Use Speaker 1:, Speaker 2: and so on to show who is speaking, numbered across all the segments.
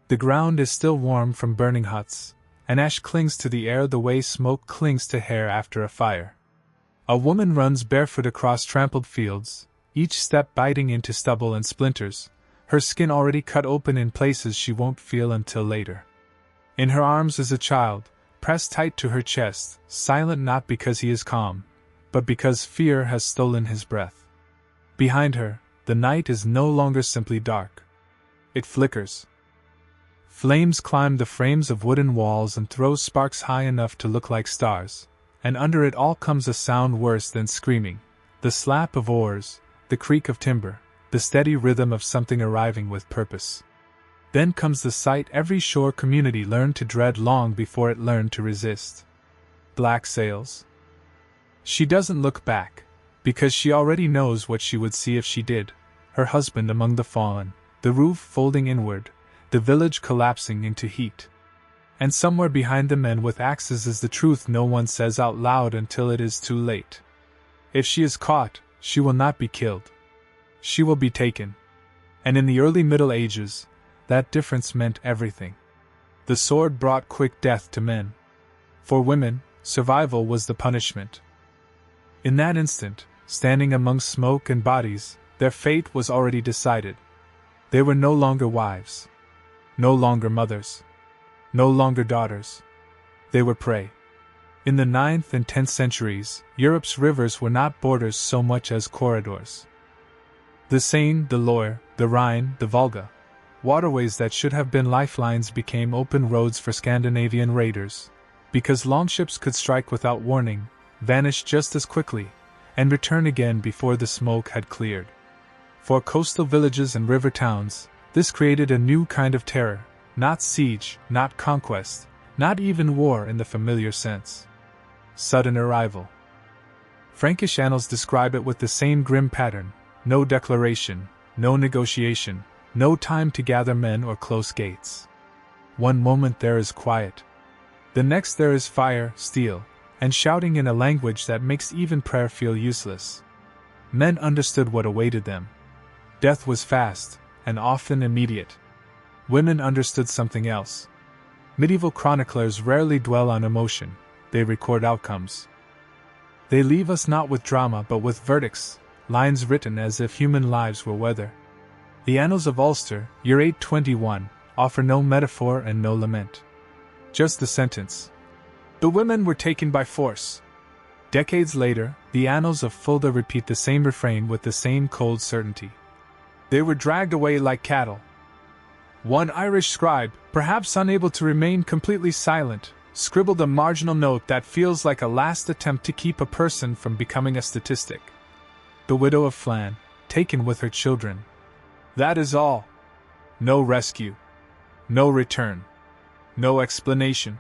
Speaker 1: The ground is still warm from burning huts, and ash clings to the air the way smoke clings to hair after a fire. A woman runs barefoot across trampled fields, each step biting into stubble and splinters, her skin already cut open in places she won't feel until later. In her arms is a child, pressed tight to her chest, silent not because he is calm, but because fear has stolen his breath. Behind her, the night is no longer simply dark. It flickers. Flames climb the frames of wooden walls and throw sparks high enough to look like stars, and under it all comes a sound worse than screaming, the slap of oars, the creak of timber, the steady rhythm of something arriving with purpose. Then comes the sight every shore community learned to dread long before it learned to resist. Black sails. She doesn't look back, because she already knows what she would see if she did: her husband among the fallen, the roof folding inward, the village collapsing into heat. And somewhere behind the men with axes is the truth no one says out loud until it is too late. If she is caught, she will not be killed. She will be taken. And in the early Middle Ages, that difference meant everything. The sword brought quick death to men. For women, survival was the punishment. In that instant, standing among smoke and bodies, their fate was already decided. They were no longer wives. No longer mothers. No longer daughters. They were prey. In the 9th and 10th centuries, Europe's rivers were not borders so much as corridors. The Seine, the Loire, the Rhine, the Volga, waterways that should have been lifelines became open roads for Scandinavian raiders, because longships could strike without warning, vanish just as quickly, and return again before the smoke had cleared. For coastal villages and river towns, this created a new kind of terror, not siege, not conquest, not even war in the familiar sense. Sudden arrival. Frankish annals describe it with the same grim pattern: no declaration, no negotiation, no time to gather men or close gates. One moment there is quiet. The next there is fire, steel, and shouting in a language that makes even prayer feel useless. Men understood what awaited them. Death was fast, and often immediate. Women understood something else. Medieval chroniclers rarely dwell on emotion, they record outcomes. They leave us not with drama but with verdicts, lines written as if human lives were weather. The Annals of Ulster, year 821, offer no metaphor and no lament. Just the sentence: "The women were taken by force." Decades later, the Annals of Fulda repeat the same refrain with the same cold certainty. "They were dragged away like cattle." One Irish scribe, perhaps unable to remain completely silent, scribbled a marginal note that feels like a last attempt to keep a person from becoming a statistic. The widow of Flann, taken with her children. That is all. No rescue. No return. No explanation.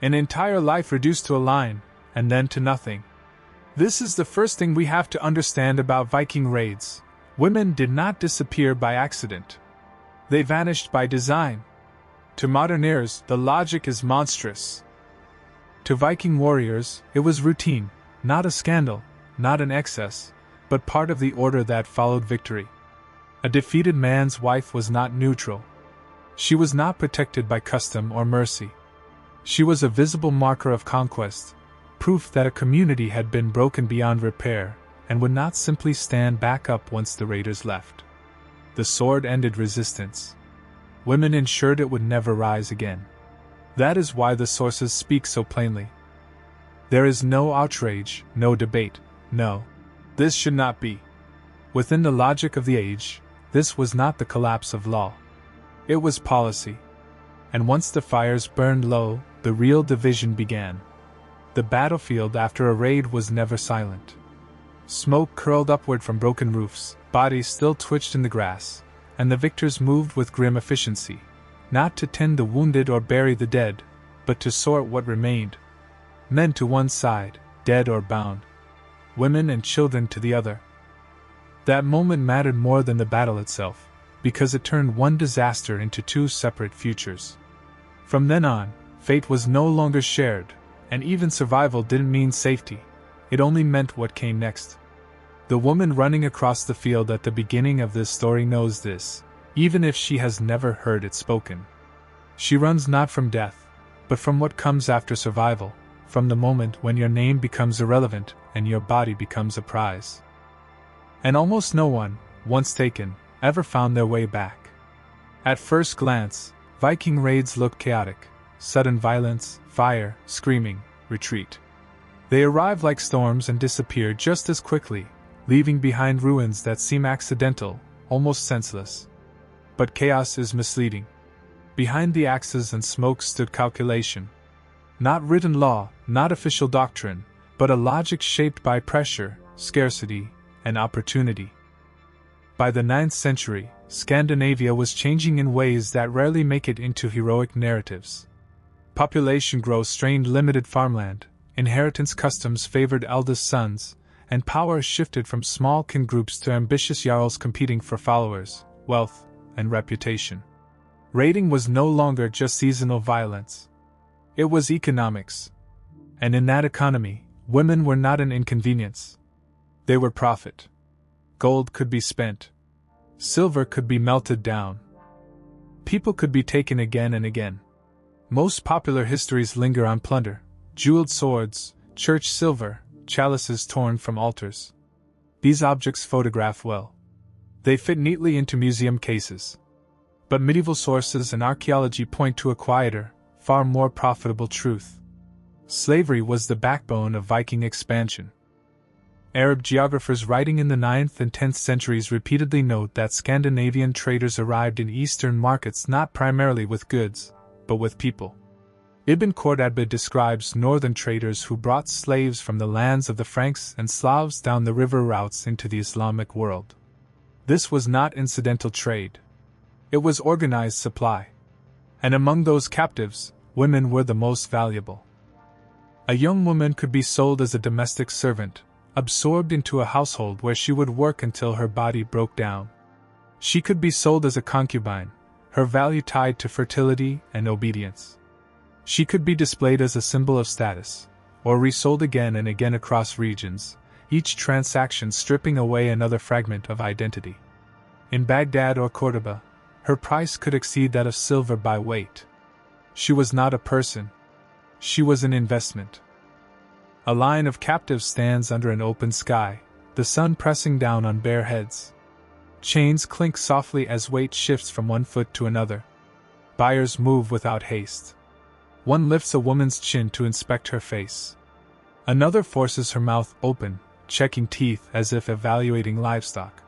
Speaker 1: An entire life reduced to a line, and then to nothing. This is the first thing we have to understand about Viking raids. Women did not disappear by accident. They vanished by design. To modern ears, the logic is monstrous. To Viking warriors, it was routine, not a scandal, not an excess, but part of the order that followed victory. A defeated man's wife was not neutral. She was not protected by custom or mercy. She was a visible marker of conquest, proof that a community had been broken beyond repair, and would not simply stand back up once the raiders left. The sword ended resistance. Women ensured it would never rise again. That is why the sources speak so plainly. There is no outrage, no debate, no. This should not be. Within the logic of the age, this was not the collapse of law. It was policy. And once the fires burned low, the real division began. The battlefield after a raid was never silent. Smoke curled upward from broken roofs, bodies still twitched in the grass, and the victors moved with grim efficiency, not to tend the wounded or bury the dead, but to sort what remained. Men to one side, dead or bound. Women and children to the other. That moment mattered more than the battle itself, because it turned one disaster into two separate futures. From then on, fate was no longer shared, and even survival didn't mean safety. It only meant what came next. The woman running across the field at the beginning of this story knows this, even if she has never heard it spoken. She runs not from death, but from what comes after survival, from the moment when your name becomes irrelevant and your body becomes a prize. And almost no one, once taken, ever found their way back. At first glance, Viking raids look chaotic: sudden violence, fire, screaming, retreat. They arrive like storms and disappear just as quickly, leaving behind ruins that seem accidental, almost senseless. But chaos is misleading. Behind the axes and smoke stood calculation. Not written law, not official doctrine, but a logic shaped by pressure, scarcity, and opportunity. By the 9th century, Scandinavia was changing in ways that rarely make it into heroic narratives. Population growth strained limited farmland, inheritance customs favored eldest sons, and power shifted from small kin groups to ambitious jarls competing for followers, wealth, and reputation. Raiding was no longer just seasonal violence. It was economics. And in that economy, women were not an inconvenience. They were profit. Gold could be spent. Silver could be melted down. People could be taken again and again. Most popular histories linger on plunder: jeweled swords, church silver, chalices torn from altars. These objects photograph well. They fit neatly into museum cases. But medieval sources and archaeology point to a quieter, far more profitable truth. Slavery was the backbone of Viking expansion. Arab geographers writing in the 9th and 10th centuries repeatedly note that Scandinavian traders arrived in eastern markets not primarily with goods, but with people. Ibn Khordadbeh describes northern traders who brought slaves from the lands of the Franks and Slavs down the river routes into the Islamic world. This was not incidental trade. It was organized supply. And among those captives, women were the most valuable. A young woman could be sold as a domestic servant, absorbed into a household where she would work until her body broke down. She could be sold as a concubine, her value tied to fertility and obedience. She could be displayed as a symbol of status, or resold again and again across regions, each transaction stripping away another fragment of identity. In Baghdad or Cordoba, her price could exceed that of silver by weight. She was not a person. She was an investment. A line of captives stands under an open sky, the sun pressing down on bare heads. Chains clink softly as weight shifts from one foot to another. Buyers move without haste. One lifts a woman's chin to inspect her face. Another forces her mouth open, checking teeth as if evaluating livestock.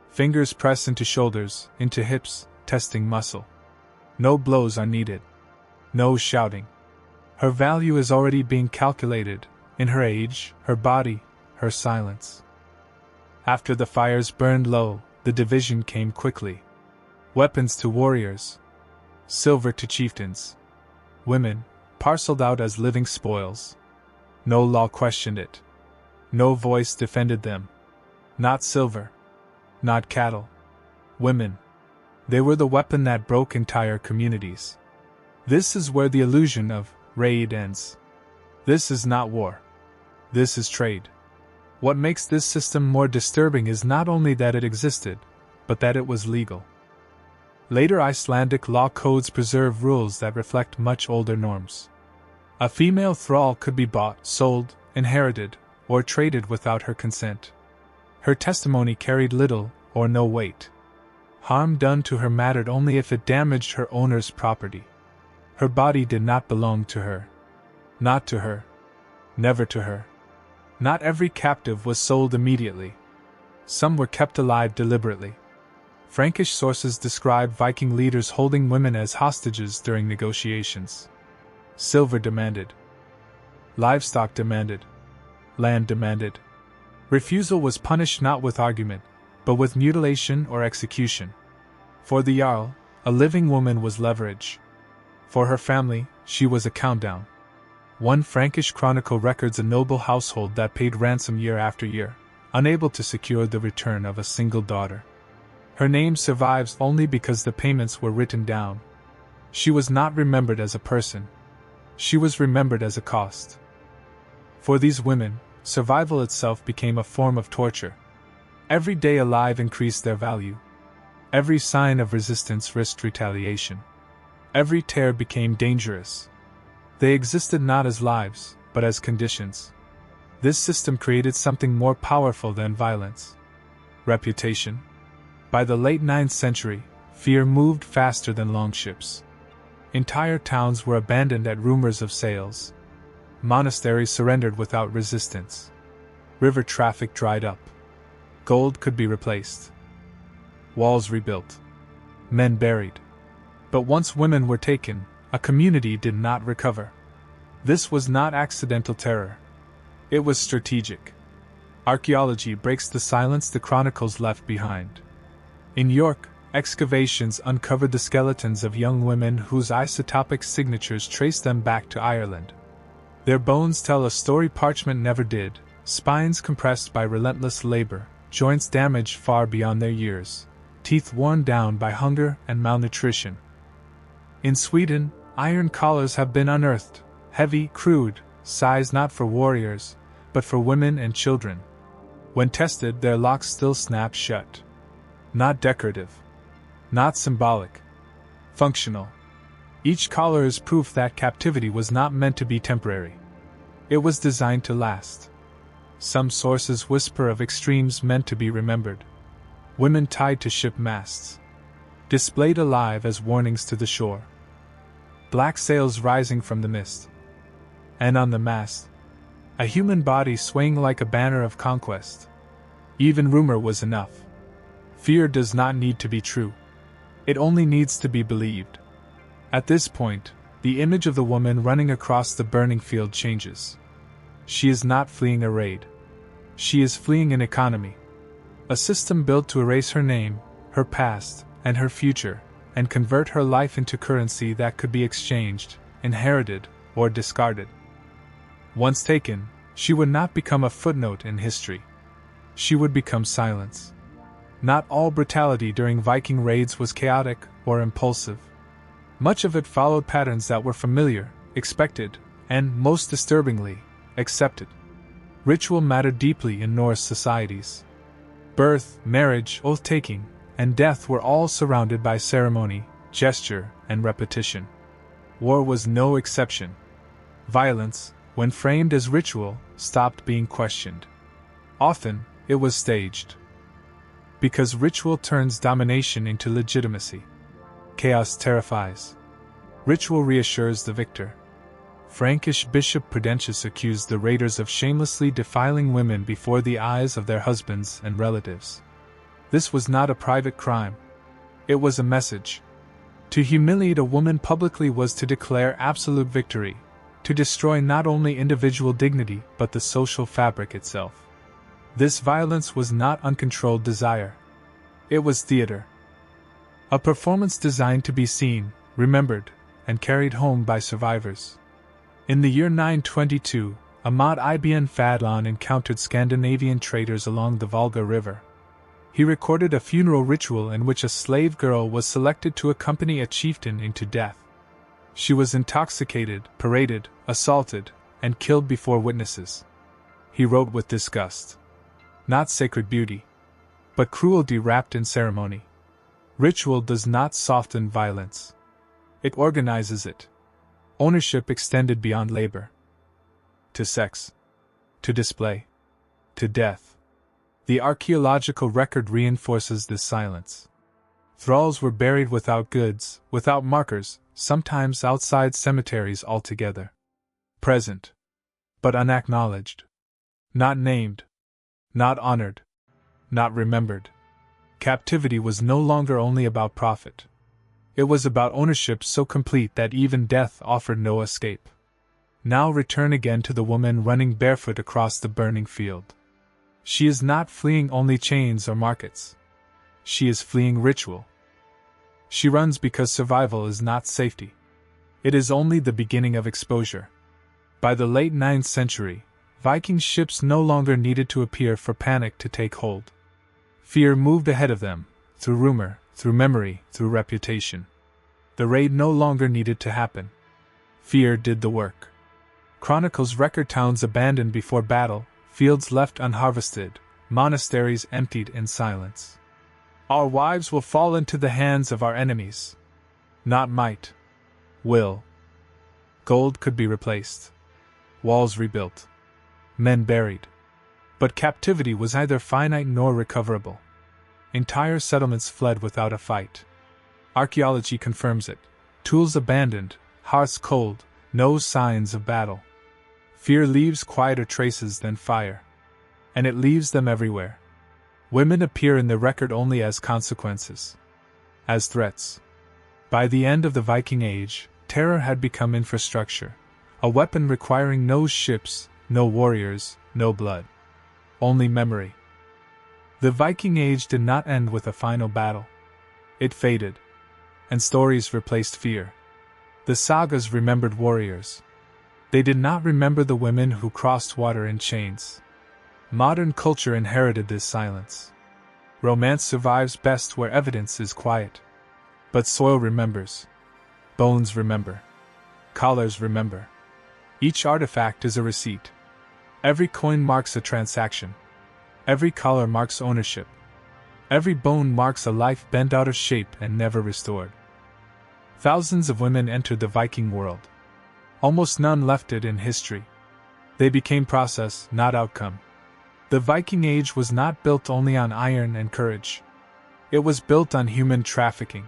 Speaker 1: Fingers press into shoulders, into hips, testing muscle. No blows are needed. No shouting. Her value is already being calculated, in her age, her body, her silence. After the fires burned low, the division came quickly. Weapons to warriors. Silver to chieftains. Women, parceled out as living spoils. No law questioned it. No voice defended them. Not silver. Not cattle. Women. They were the weapon that broke entire communities. This is where the illusion of raid ends. This is not war. This is trade. What makes this system more disturbing is not only that it existed, but that it was legal. Later Icelandic law codes preserve rules that reflect much older norms. A female thrall could be bought, sold, inherited, or traded without her consent. Her testimony carried little or no weight. Harm done to her mattered only if it damaged her owner's property. Her body did not belong to her. Not to her. Never to her. Not every captive was sold immediately. Some were kept alive deliberately. Frankish sources describe Viking leaders holding women as hostages during negotiations. Silver demanded. Livestock demanded. Land demanded. Refusal was punished not with argument, but with mutilation or execution. For the Jarl, a living woman was leverage. For her family, she was a countdown. One Frankish chronicle records a noble household that paid ransom year after year, unable to secure the return of a single daughter. Her name survives only because the payments were written down. She was not remembered as a person. She was remembered as a cost. For these women, survival itself became a form of torture. Every day alive increased their value. Every sign of resistance risked retaliation. Every tear became dangerous. They existed not as lives, but as conditions. This system created something more powerful than violence: reputation. By the late 9th century, fear moved faster than longships. Entire towns were abandoned at rumors of sales. Monasteries surrendered without resistance. River traffic dried up. Gold could be replaced. Walls rebuilt. Men buried. But once women were taken, a community did not recover. This was not accidental terror. It was strategic. Archaeology breaks the silence the chronicles left behind. In York, excavations uncovered the skeletons of young women whose isotopic signatures traced them back to Ireland. Their bones tell a story parchment never did: spines compressed by relentless labor, joints damaged far beyond their years, teeth worn down by hunger and malnutrition. In Sweden, iron collars have been unearthed, heavy, crude, sized not for warriors, but for women and children. When tested, their locks still snap shut. Not decorative. Not symbolic. Functional. Each collar is proof that captivity was not meant to be temporary. It was designed to last. Some sources whisper of extremes meant to be remembered. Women tied to ship masts. Displayed alive as warnings to the shore. Black sails rising from the mist. And on the mast, a human body swaying like a banner of conquest. Even rumor was enough. Fear does not need to be true. It only needs to be believed. At this point, the image of the woman running across the burning field changes. She is not fleeing a raid. She is fleeing an economy. A system built to erase her name, her past, and her future, and convert her life into currency that could be exchanged, inherited, or discarded. Once taken, she would not become a footnote in history. She would become silence. Not all brutality during Viking raids was chaotic or impulsive. Much of it followed patterns that were familiar, expected, and, most disturbingly, accepted. Ritual mattered deeply in Norse societies. Birth, marriage, oath-taking, and death were all surrounded by ceremony, gesture, and repetition. War was no exception. Violence, when framed as ritual, stopped being questioned. Often, it was staged. Because ritual turns domination into legitimacy. Chaos terrifies. Ritual reassures the victor. Frankish Bishop Prudentius accused the raiders of shamelessly defiling women before the eyes of their husbands and relatives. This was not a private crime. It was a message. To humiliate a woman publicly was to declare absolute victory, to destroy not only individual dignity but the social fabric itself. This violence was not uncontrolled desire. It was theater. A performance designed to be seen, remembered, and carried home by survivors. In the year 922, Ahmad ibn Fadlan encountered Scandinavian traders along the Volga River. He recorded a funeral ritual in which a slave girl was selected to accompany a chieftain into death. She was intoxicated, paraded, assaulted, and killed before witnesses. He wrote with disgust. Not sacred beauty, but cruelty wrapped in ceremony. Ritual does not soften violence. It organizes it. Ownership extended beyond labor. To sex. To display. To death. The archaeological record reinforces this silence. Thralls were buried without goods, without markers, sometimes outside cemeteries altogether. Present. But unacknowledged. Not named. Not honored. Not remembered. Captivity was no longer only about profit. It was about ownership so complete that even death offered no escape. Now return again to the woman running barefoot across the burning field. She is not fleeing only chains or markets. She is fleeing ritual. She runs because survival is not safety. It is only the beginning of exposure. By the late 9th century, Viking ships no longer needed to appear for panic to take hold. Fear moved ahead of them, through rumor, through memory, through reputation. The raid no longer needed to happen. Fear did the work. Chronicles record towns abandoned before battle, fields left unharvested, monasteries emptied in silence. Our wives will fall into the hands of our enemies. Not might. will. Gold could be replaced. Walls rebuilt. Men buried. But captivity was neither finite nor recoverable. Entire settlements fled without a fight. Archaeology confirms it. Tools abandoned, hearths cold, no signs of battle. Fear leaves quieter traces than fire. And it leaves them everywhere. Women appear in the record only as consequences. As threats. By the end of the Viking Age, terror had become infrastructure. A weapon requiring no ships, no warriors, no blood. Only memory. The Viking Age did not end with a final battle. It faded. And stories replaced fear. The sagas remembered warriors. They did not remember the women who crossed water in chains. Modern culture inherited this silence. Romance survives best where evidence is quiet. But soil remembers. Bones remember. Collars remember. Each artifact is a receipt. Every coin marks a transaction. Every collar marks ownership. Every bone marks a life bent out of shape and never restored. Thousands of women entered the Viking world. Almost none left it in history. They became process, not outcome. The Viking Age was not built only on iron and courage. It was built on human trafficking.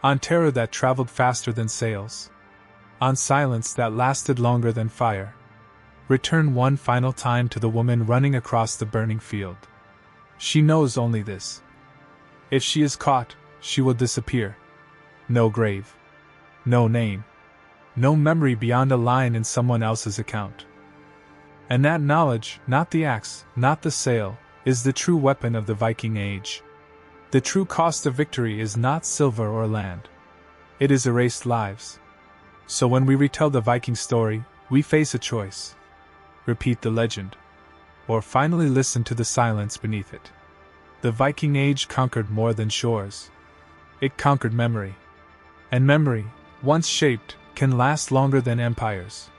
Speaker 1: On terror that traveled faster than sails. On silence that lasted longer than fire. Return one final time to the woman running across the burning field. She knows only this. If she is caught, she will disappear. No grave. No name. No memory beyond a line in someone else's account. And that knowledge, not the axe, not the sail, is the true weapon of the Viking Age. The true cost of victory is not silver or land. It is erased lives. So when we retell the Viking story, we face a choice. Repeat the legend. Or finally listen to the silence beneath it. The Viking Age conquered more than shores. It conquered memory. And memory, once shaped, can last longer than empires.